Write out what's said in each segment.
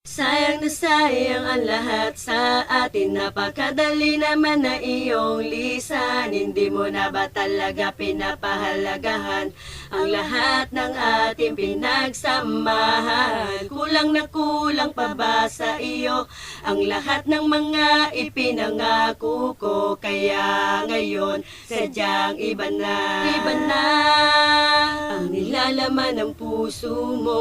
Sayang na sayang ang lahat sa atin. Napakadali naman na iyong lisan. Hindi mo na ba talaga pinapahalagahan ang lahat ng ating pinagsamahan? Kulang na kulang pa ba sa iyo ang lahat ng mga ipinangako ko? Kaya ngayon sadyang iba na ang nilalaman ng puso mo.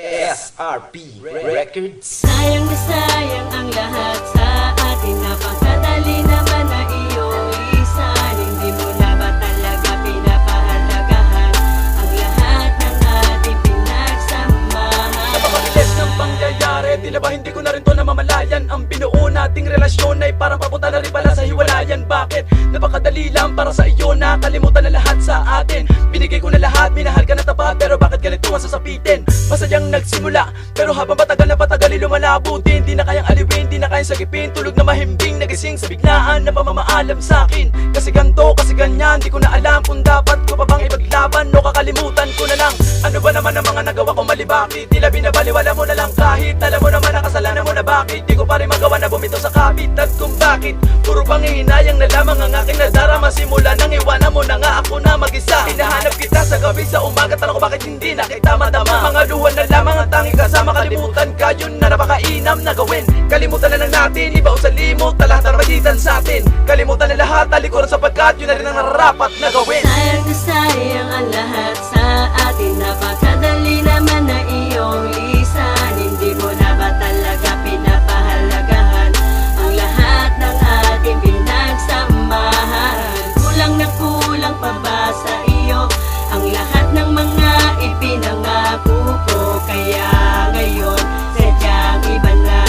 SRP Records. Sayang na sayang ang lahat sa atin. Napakadali naman na iyong lisan. Hindi mo na ba talaga pinapahalagahan ang lahat ng ating pinagsamahan? Sa mga bilis ng pangyayari, tila ba hindi ko na rin to namamalayan? Ang binuo nating relasyon ay parang papunta na rin pala sa hiwalayan. Bakit? Napakadali lang para sa iyo, nakalimutan na lahat sa atin. Binigay ko na lahat, minahal ka na tapat, pero bakit ganito ang sasapitin? Masayang nagsimula, pero habang patagal na patagal lumalabo din. Di na kayang aliwin, di na kayang sagipin. Tulog na mahimbing, nagising sa biglaan na pamamaalam sa akin. Kasi ganto, kasi ganyan, di ko na alam kung dapat ko pa bang ipaglaban o kakalimutan ko na lang. Ano ba naman ang mga nagawa ko mali, bakit? Tila binabaliwala mo na lang kahit alam mo naman ang kasalanan mo na bakit. Di ko pa rin magawa na bumito sa kapit at kung bakit puro panghihinayang na lamang ang aking nadarama. Simula nang iwanan mo na nga ako na mag-isa. Hinahanap kita sa gabi, sa umaga, tanong ko bakit hindi na kita madama. Mga luwan na lamang ang tanging kasama. Kalimutan ka, yun na napakainam na gawin. Kalimutan na lang natin, iba o sa limot na lahat na magitan sa atin. Kalimutan na lahat, talikuran sapagkat yun na rin ang nararapat na gawin. Sayang na sayang ang lahat sa atin. Napakadali naman na iyong lisan. Hindi mo na ba talaga pinapahalagahan ang lahat ng ating pinagsamahan? Kulang na kulang pa ba sa iyo ang lahat ng mga ipinangako ko? Kaya ngayon sadyang iba na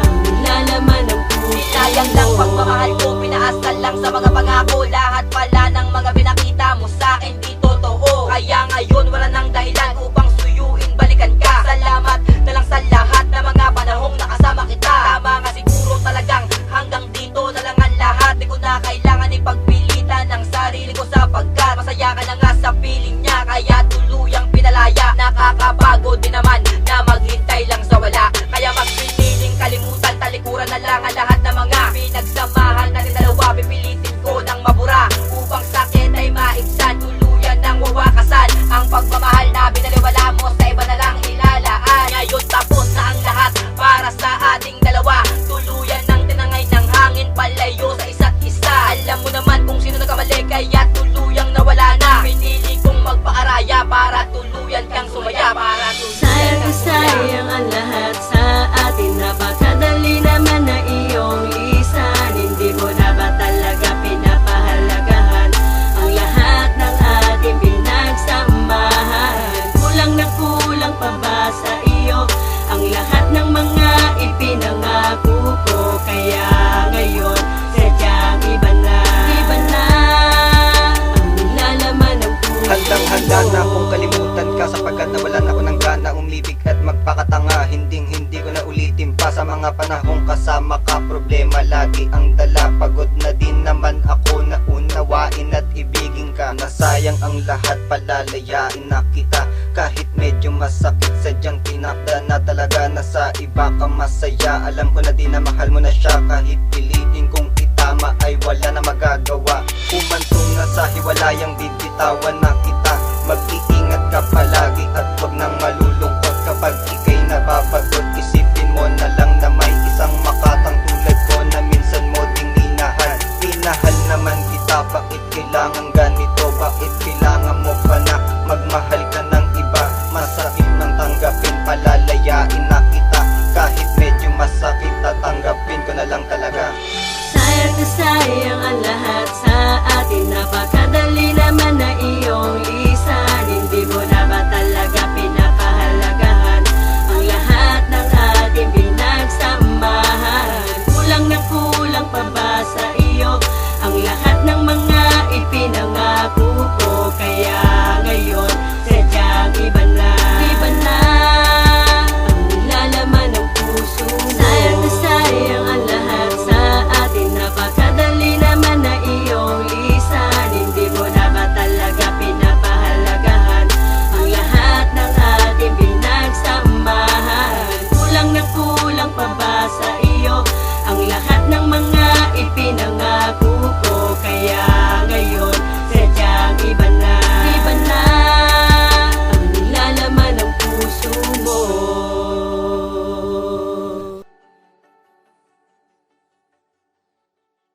ang nilalaman ng puso. Sayang lang pagmamahal ko, pinaasal lang sa mga pangako. Lahat pala ng mga pinakita mo sa akin di totoo. Kaya ngayon wala nang dahilan upang suyuin, balikan ka. Salamat na lang sa lahat na mga panahong nakasama kita. Tama nga siguro talagang hanggang dito na lang ang lahat. Di ko na kailangan ipagpilitan ng sarili ko sapagkat masaya ka na nga sa piling niya. Kaya tuluyang pinalaya. Nakakapagod din naman na maghintay lang sa wala. Kaya magpiniling kalimutan, talikuran na lang ang lahat ng mga pinagsamahan natin dalawa. Pipilitin ko ng mabura upang sakit ay maibsan, tuluyan ng wawakasan. Ang pagmamahal na binaliwala mo sa iba na lang ilalaan. Ngayon tapos na ang lahat para sa ating dalawa. Tuluyan ng tinangay ng hangin, palayo sa isa't isa. Alam mo naman kung sino nagkamali, kaya tuluyang nawala na. Pinili kong magpaaraya para tuluyan kang sumaya. Sayang na sayang ang lahat sa atin. Napakadali naman na iyong lisan. Hindi mo na ba talaga pinapahalagahan ang lahat ng ating pinagsamahan? Kulang na kulang pa ba sa iyo ang lahat ng mga ipinangako ko? Kaya ngayon sadyang iba na ang nilalaman ng puso. Handang-handa na akong kalimutan ka sapagkat nawalan ako ng gana umibig at magpakatanga. Hindi ko na ulitin pa sa mga panahong kasama ka. Problema lagi ang dala, pagod na din naman ako na unawain at ibigin ka. Nasayang ang lahat, palalayain na kita kahit medyo masakit. Sadyang tinakda na talaga na sa iba ka masaya. Alam ko na di na